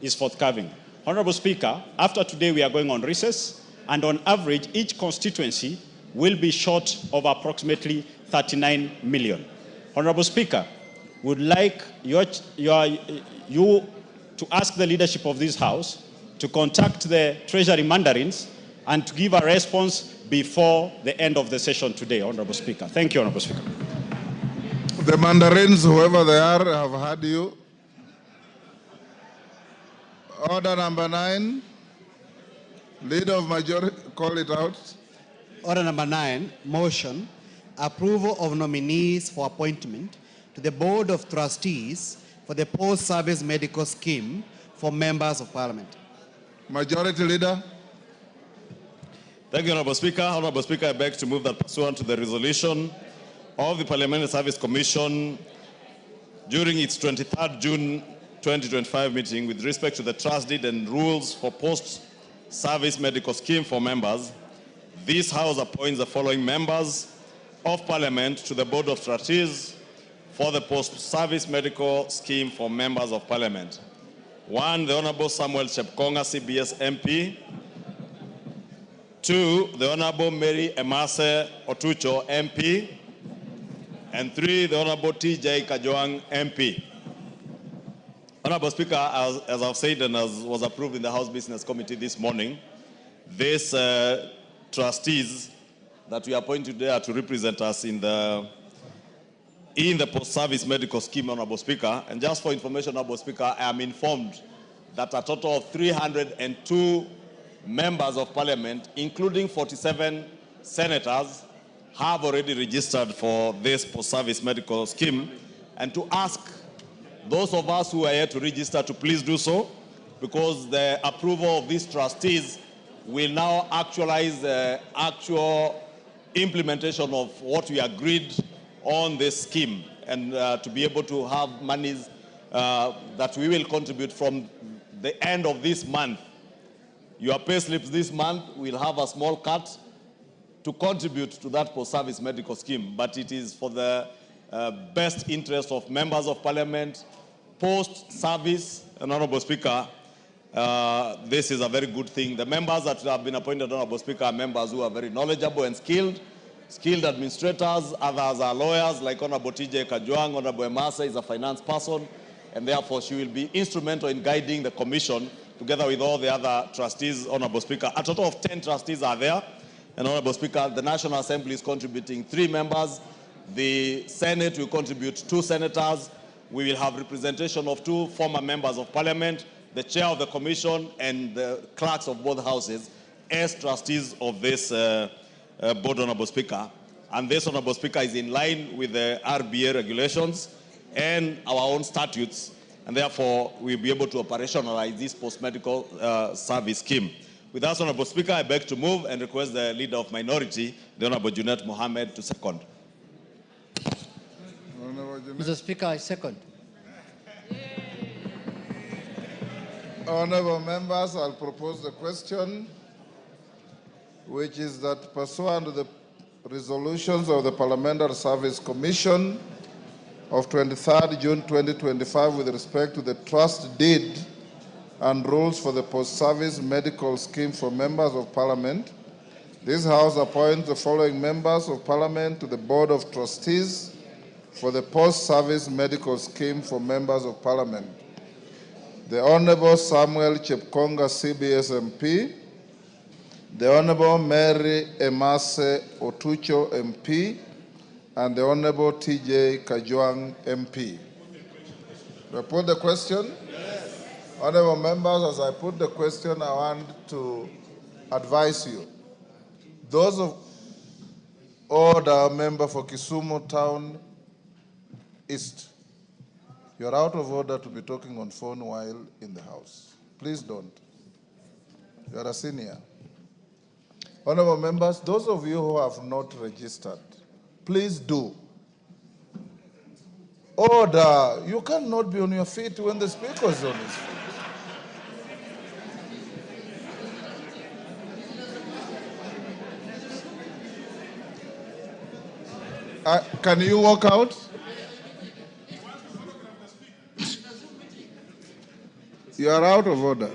is forthcoming. Honorable Speaker, after today we are going on recess, and on average, each constituency will be short of approximately 39 million. Honorable Speaker, would like you to ask the leadership of this House to contact the Treasury Mandarins and to give a response before the end of the session today, Honorable Speaker. Thank you, Honorable Speaker. The Mandarins, whoever they are, have heard you. Order number 9. Leader of majority, call it out. Order number 9, motion, approval of nominees for appointment to the Board of Trustees for the Post-Service Medical Scheme for members of Parliament. Majority Leader. Thank you, Honorable Speaker. Honorable Speaker, I beg to move that pursuant to the resolution of the Parliamentary Service Commission during its 23rd June 2025 meeting with respect to the trust deed and rules for post-service medical scheme for members, this House appoints the following members of Parliament to the Board of Trustees for the post-service medical scheme for members of Parliament. 1, the Honorable Samuel Chepkonga, CBS MP. 2, the Honorable Mary Emase Otucho, MP. And 3, the Honorable TJ Kajwang, MP. Honorable Speaker, as I've said and as was approved in the House Business Committee this morning, these trustees that we appoint today are to represent us in the post-service medical scheme, Honorable Speaker. And just for information, Honorable Speaker, I am informed that a total of 302 members of Parliament, including 47 senators, have already registered for this post-service medical scheme, and to ask those of us who are here to register to please do so, because the approval of these trustees will now actualize the actual implementation of what we agreed on this scheme, and to be able to have monies that we will contribute from the end of this month. Your pay slips this month will have a small cut to contribute to that post-service medical scheme, but it is for the best interest of members of Parliament, post-service. And Honorable Speaker, this is a very good thing. The members that have been appointed, Honorable Speaker, are members who are very knowledgeable and skilled administrators. Others are lawyers, like Honorable TJ Kajwang. Honorable Emase is a finance person, and therefore she will be instrumental in guiding the Commission together with all the other trustees, Honorable Speaker. A total of 10 trustees are there. And Honorable Speaker, the National Assembly is contributing 3 members. The Senate will contribute 2 senators. We will have representation of 2 former members of Parliament, the chair of the Commission, and the clerks of both houses as trustees of this board, Honorable Speaker. And this, Honorable Speaker, is in line with the RBA regulations and our own statutes, and therefore we'll be able to operationalize this post-medical service scheme. With that, Honorable Speaker, I beg to move and request the Leader of Minority, the Honorable Junet Mohammed, to second. Mr. Speaker, I second. Honorable members, I'll propose the question, which is that pursuant to the resolutions of the Parliamentary Service Commission of 23rd June 2025 with respect to the trust deed and rules for the post-service medical scheme for members of Parliament, this House appoints the following members of Parliament to the Board of Trustees for the post-service medical scheme for members of Parliament. The Honorable Samuel Chepkonga, CBS MP, the Honorable Mary Emase Otucho MP, and the Honorable TJ Kajwang MP. Do I put the question? Yes. Honorable members, as I put the question, I want to advise you. Those of Order, member for Kisumu Town East. You're out of order to be talking on phone while in the House. Please don't. You're a senior. Honorable members, those of you who have not registered, please do. Order. You cannot be on your feet when the speaker is on his feet. Can you walk out? You are out of order.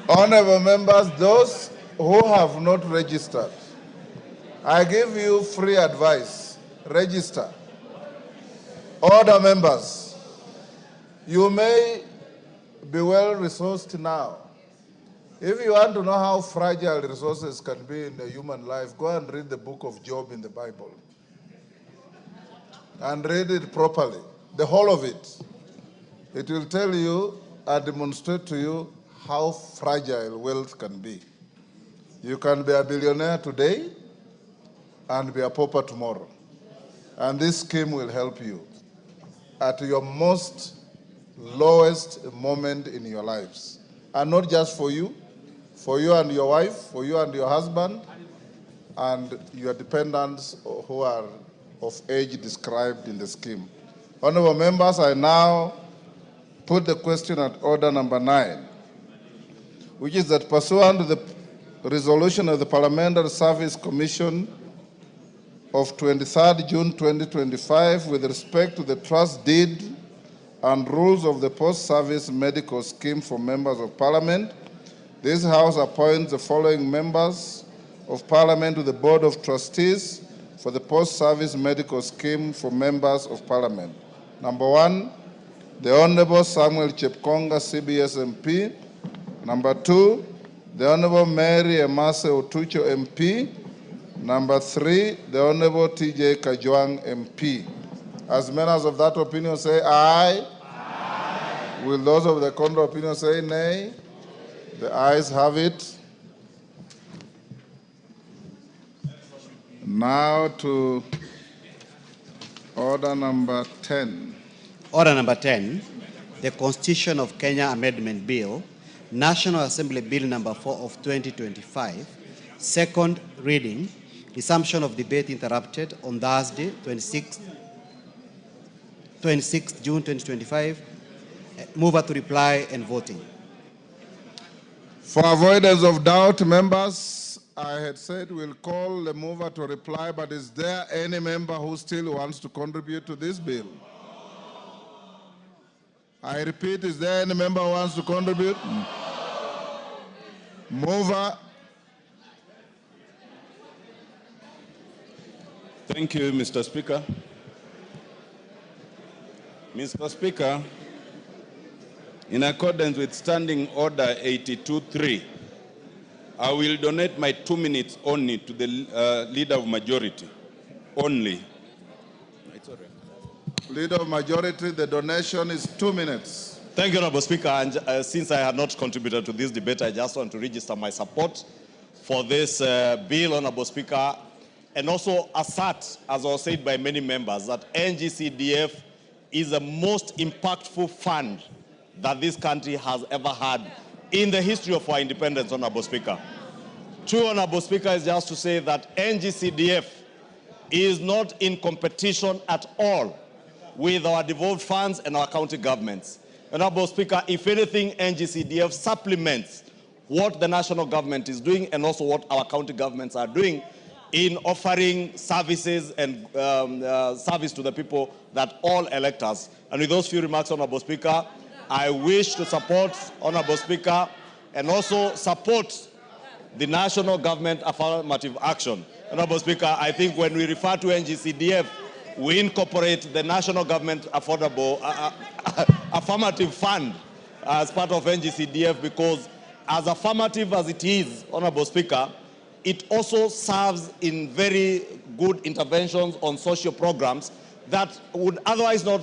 Honorable members, those who have not registered, I give you free advice. Register. Order, members. You may be well resourced now. If you want to know how fragile resources can be in a human life, go and read the book of Job in the Bible. And read it properly, the whole of it. It will tell you and demonstrate to you how fragile wealth can be. You can be a billionaire today and be a pauper tomorrow. And this scheme will help you at your most lowest moment in your lives. And not just for you and your wife, for you and your husband, and your dependents who are of age described in the scheme. Honorable members, I now put the question at order number 9, which is that pursuant to the resolution of the Parliamentary Service Commission of 23rd June 2025 with respect to the trust deed and rules of the post-service medical scheme for members of Parliament, this House appoints the following members of Parliament to the Board of Trustees for the post-service medical scheme for members of Parliament. Number 1, the Honorable Samuel Chepkonga, CBS MP. Number 2, the Honorable Mary Emase Otucho MP. Number 3, the Honorable TJ Kajwang MP. As members of that opinion say aye. Aye. Will those of the contrary opinion say nay? The ayes have it. Now to order number 10. Order number 10, the Constitution of Kenya Amendment Bill, National Assembly Bill number 4 of 2025, second reading, resumption of debate interrupted on Thursday, 26 June 2025. Mover to reply and voting. For avoidance of doubt, members, I had said we'll call the mover to reply, but is there any member who still wants to contribute to this bill? I repeat, is there any member who wants to contribute? Mover. Thank you, Mr. Speaker. Mr. Speaker, in accordance with Standing Order 82.3, I will donate my 2 minutes only to the Leader of Majority. Only. It's all right. Leader of Majority, the donation is 2 minutes. Thank you, Honorable Speaker. And since I have not contributed to this debate, I just want to register my support for this bill, Honorable Speaker, and also assert, as was said by many members, that Ngcdf is the most impactful fund that this country has ever had in the history of our independence, Honorable Speaker. True, Honorable Speaker, is just to say that Ngcdf is not in competition at all with our devolved funds and our county governments. Honorable Speaker, if anything, Ngcdf supplements what the national government is doing and also what our county governments are doing in offering services and service to the people that all elect us. And with those few remarks, Honorable Speaker, I wish to support, Honorable Speaker, and also support the national government affirmative action. Honorable Speaker, I think when we refer to Ngcdf, we incorporate the national government affirmative fund as part of Ngcdf, because as affirmative as it is, Honorable Speaker, it also serves in very good interventions on social programs that would otherwise not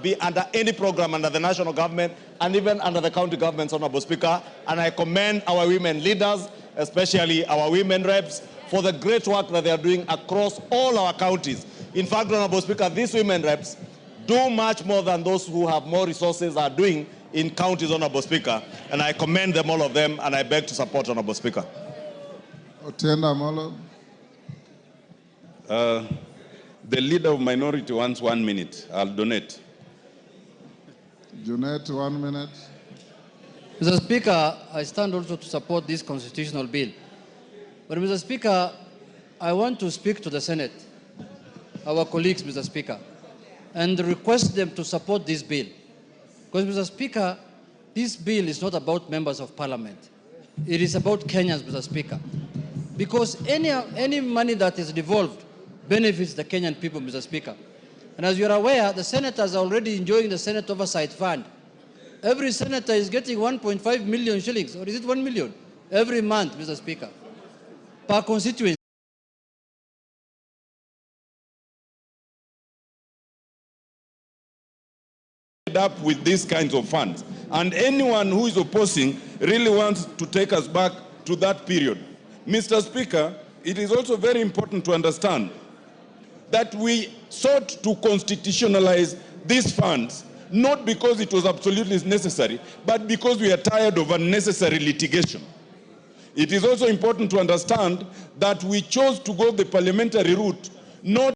be under any program under the national government and even under the county governments, Honorable Speaker. And I commend our women leaders, especially our women reps, for the great work that they are doing across all our counties. In fact, Honorable Speaker, these women reps do much more than those who have more resources are doing in counties, Honorable Speaker. And I commend them, all of them, and I beg to support, Honorable Speaker. Otienda Molo. The leader of minority wants 1 minute. I'll donate. Junet, 1 minute. Mr. Speaker, I stand also to support this constitutional bill. But Mr. Speaker, I want to speak to the Senate, our colleagues, Mr. Speaker, and request them to support this bill. Because, Mr. Speaker, this bill is not about members of parliament. It is about Kenyans, Mr. Speaker. Because any money that is devolved benefits the Kenyan people, Mr. Speaker. And as you are aware, the senators are already enjoying the Senate Oversight Fund. Every senator is getting 1.5 million shillings, or is it 1 million, every month, Mr. Speaker, per constituency. Up with these kinds of funds. And anyone who is opposing really wants to take us back to that period. Mr. Speaker, it is also very important to understand that we sought to constitutionalize these funds, not because it was absolutely necessary, but because we are tired of unnecessary litigation. It is also important to understand that we chose to go the parliamentary route, not